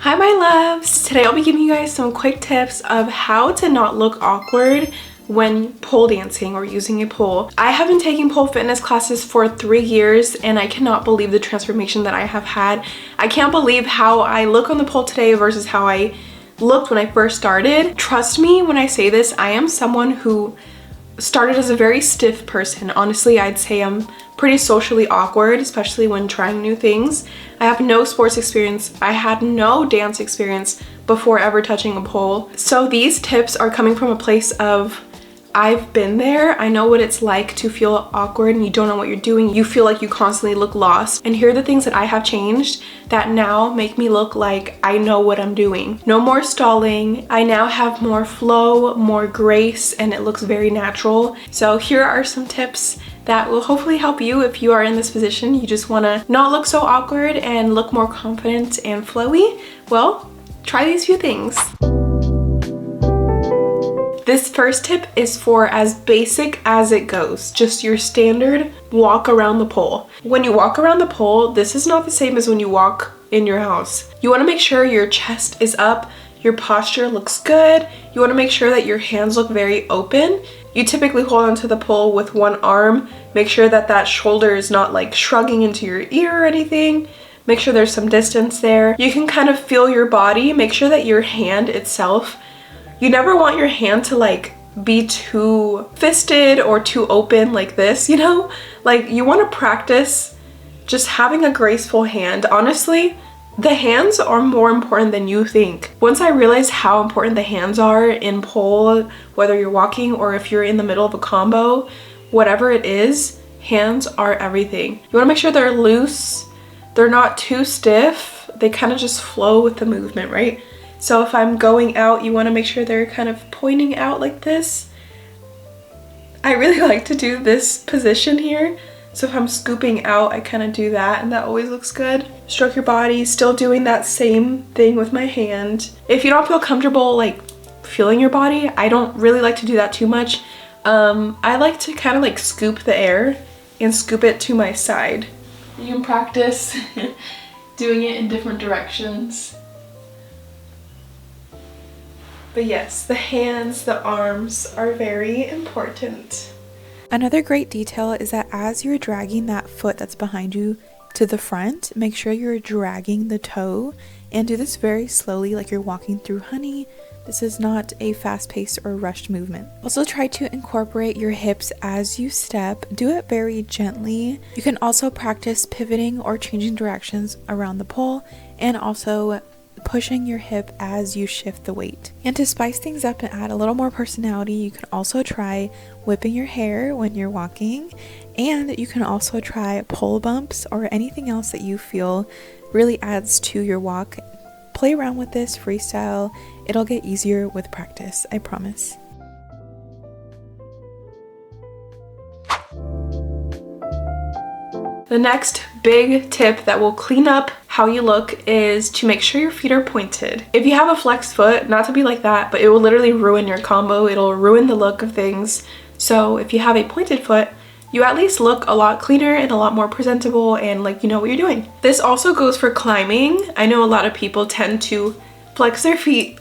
Hi my loves! Today I'll be giving you guys some quick tips of how to not look awkward when pole dancing or using a pole. I have been taking pole fitness classes for 3 years and I cannot believe the transformation that I have had. I can't believe how I look on the pole today versus how I looked when I first started. Trust me when I say this, I am someone who started as a very stiff person. Honestly, I'd say I'm pretty socially awkward, especially when trying new things. I have no sports experience. I had no dance experience before ever touching a pole. So these tips are coming from a place of I've been there. I know what it's like to feel awkward and you don't know what you're doing. You feel like you constantly look lost. And here are the things that I have changed that now make me look like I know what I'm doing. No more stalling. I now have more flow, more grace, and it looks very natural. So here are some tips that will hopefully help you if you are in this position. You just want to not look so awkward and look more confident and flowy. Well, try these few things. This first tip is for as basic as it goes, just your standard walk around the pole. When you walk around the pole, this is not the same as when you walk in your house. You want to make sure your chest is up, your posture looks good. You want to make sure that your hands look very open. You typically hold onto the pole with one arm. Make sure that that shoulder is not like shrugging into your ear or anything. Make sure there's some distance there. You can kind of feel your body. Make sure that your hand itself, you never want your hand to like be too fisted or too open like this, you know? Like you want to practice just having a graceful hand. Honestly, the hands are more important than you think. Once I realized how important the hands are in pole, whether you're walking or if you're in the middle of a combo, whatever it is, hands are everything. You want to make sure they're loose. They're not too stiff. They kind of just flow with the movement, right? So if I'm going out, you want to make sure they're kind of pointing out like this. I really like to do this position here. So if I'm scooping out, I kind of do that and that always looks good. Stroke your body, still doing that same thing with my hand. If you don't feel comfortable like feeling your body, I don't really like to do that too much. I like to kind of like scoop the air and scoop it to my side. You can practice doing it in different directions. But yes, the hands, the arms are very important. Another great detail is that as you're dragging that foot that's behind you to the front, make sure you're dragging the toe and do this very slowly like you're walking through honey. This is not a fast-paced or rushed movement. Also try to incorporate your hips as you step. Do it very gently. You can also practice pivoting or changing directions around the pole and also pushing your hip as you shift the weight. And to spice things up and add a little more personality, you can also try whipping your hair when you're walking, and you can also try pole bumps or anything else that you feel really adds to your walk. Play around with this, freestyle. It'll get easier with practice, I promise. The next big tip that will clean up how you look is to make sure your feet are pointed. If you have a flexed foot, not to be like that, but it will literally ruin your combo. It'll ruin the look of things. So if you have a pointed foot, you at least look a lot cleaner and a lot more presentable and like you know what you're doing. This also goes for climbing. I know a lot of people tend to flex their feet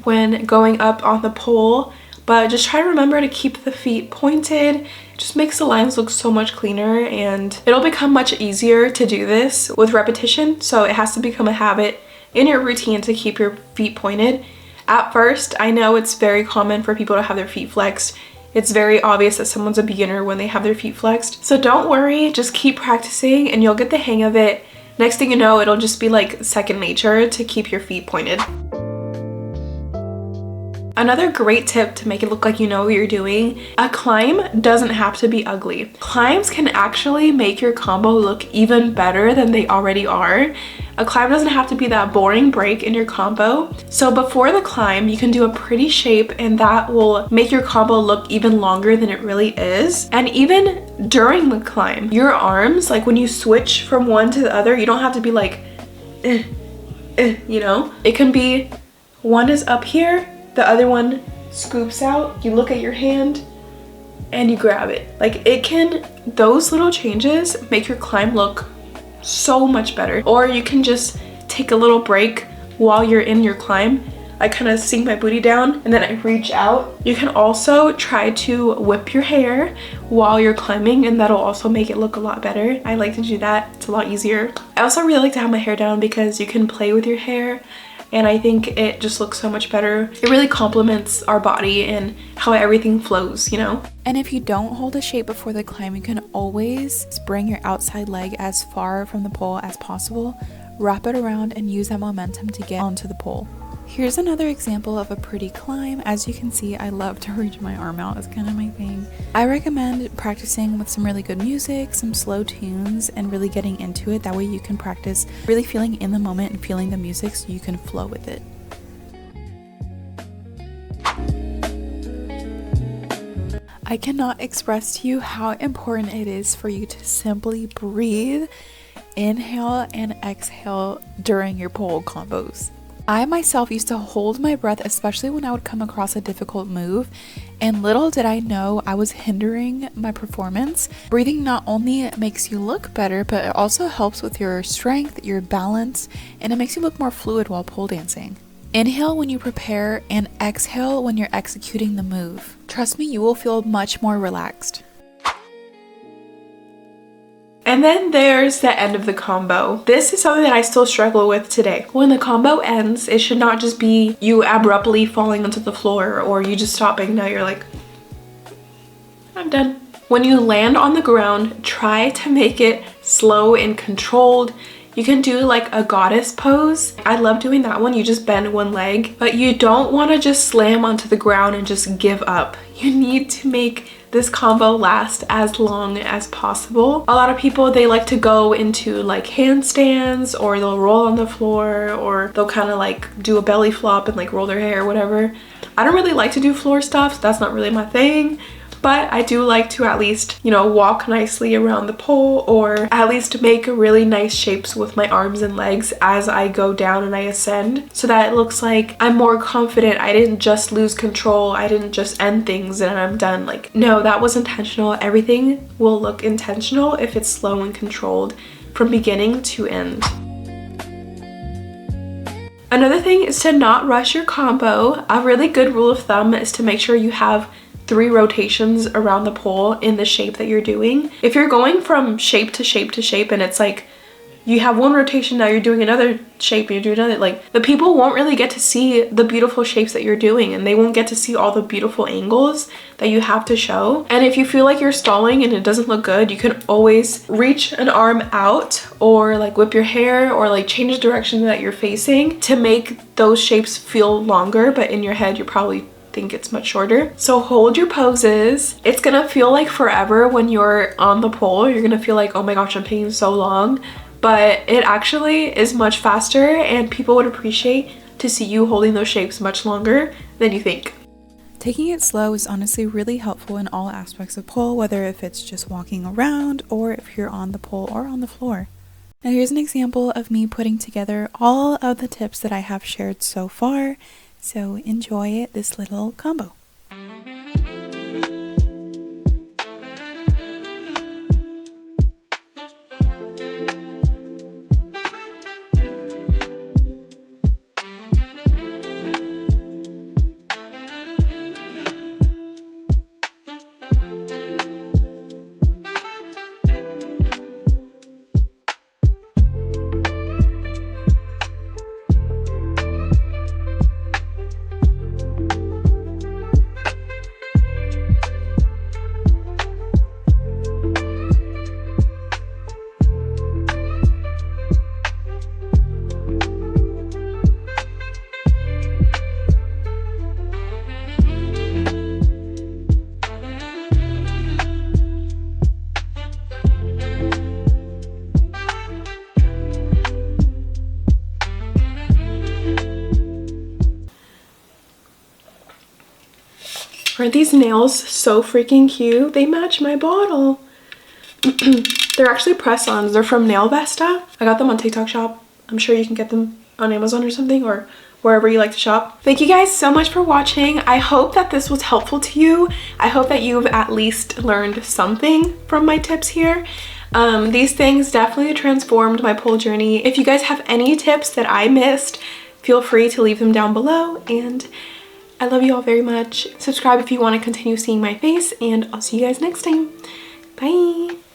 when going up on the pole, but just try to remember to keep the feet pointed. It just makes the lines look so much cleaner and it'll become much easier to do this with repetition. So it has to become a habit in your routine to keep your feet pointed. At first, I know it's very common for people to have their feet flexed. It's very obvious that someone's a beginner when they have their feet flexed. So don't worry, just keep practicing and you'll get the hang of it. Next thing you know, it'll just be like second nature to keep your feet pointed. Another great tip to make it look like you know what you're doing, a climb doesn't have to be ugly. Climbs can actually make your combo look even better than they already are. A climb doesn't have to be that boring break in your combo. So before the climb, you can do a pretty shape and that will make your combo look even longer than it really is. And even during the climb, your arms, like when you switch from one to the other, you don't have to be like, you know? It can be one is up here, the other one scoops out, you look at your hand and you grab it. Like it can, those little changes make your climb look so much better. Or you can just take a little break while you're in your climb. I kind of sink my booty down and then I reach out. You can also try to whip your hair while you're climbing, and that'll also make it look a lot better. I like to do that. It's a lot easier. I also really like to have my hair down because you can play with your hair, and I think it just looks so much better. It really complements our body and how everything flows, you know? And if you don't hold a shape before the climb, you can always bring your outside leg as far from the pole as possible, wrap it around, and use that momentum to get onto the pole. Here's another example of a pretty climb. As you can see, I love to reach my arm out. It's kind of my thing. I recommend practicing with some really good music, some slow tunes, and really getting into it. That way you can practice really feeling in the moment and feeling the music so you can flow with it. I cannot express to you how important it is for you to simply breathe, inhale, and exhale during your pole combos. I myself used to hold my breath, especially when I would come across a difficult move, and little did I know I was hindering my performance. Breathing not only makes you look better, but it also helps with your strength, your balance, and it makes you look more fluid while pole dancing. Inhale when you prepare and exhale when you're executing the move. Trust me, you will feel much more relaxed. And then there's the end of the combo. This is something that I still struggle with today. When the combo ends, it should not just be you abruptly falling onto the floor or you just stopping. Now you're like, I'm done. When you land on the ground, try to make it slow and controlled. You can do like a goddess pose. I love doing that one. You just bend one leg, but you don't want to just slam onto the ground and just give up. You need to make this combo last as long as possible. A lot of people, they like to go into like handstands, or they'll roll on the floor, or they'll kind of like do a belly flop and like roll their hair or whatever. I don't really like to do floor stuff, so that's not really my thing. But I do like to at least, you know, walk nicely around the pole, or at least make really nice shapes with my arms and legs as I go down and I ascend, so that it looks like I'm more confident. I didn't just lose control. I didn't just end things and I'm done. Like, no, that was intentional. Everything will look intentional if it's slow and controlled from beginning to end. Another thing is to not rush your combo. A really good rule of thumb is to make sure you have 3 rotations around the pole in the shape that you're doing. If you're going from shape to shape to shape and it's like you have one rotation, now you're doing another shape and you do another, like the people won't really get to see the beautiful shapes that you're doing, and they won't get to see all the beautiful angles that you have to show. And if you feel like you're stalling and it doesn't look good, you can always reach an arm out, or like whip your hair, or like change the direction that you're facing to make those shapes feel longer, but in your head you're probably think it's much shorter. So hold your poses. It's gonna feel like forever when you're on the pole. You're gonna feel like, oh my gosh, I'm taking so long, but it actually is much faster, and people would appreciate to see you holding those shapes much longer than you think. Taking it slow is honestly really helpful in all aspects of pole, whether if it's just walking around or if you're on the pole or on the floor. Now here's an example of me putting together all of the tips that I have shared so far. So enjoy this little combo. Aren't these nails so freaking cute? They match my bottle. They're actually press-ons. They're from Nail Vesta. I got them on TikTok Shop. I'm sure you can get them on Amazon or something, or wherever you like to shop. Thank you guys so much for watching. I hope that this was helpful to you. I hope that you've at least learned something from my tips here. These things definitely transformed my pole journey. If you guys have any tips that I missed, feel free to leave them down below, and I love you all very much. Subscribe if you want to continue seeing my face, and I'll see you guys next time. Bye!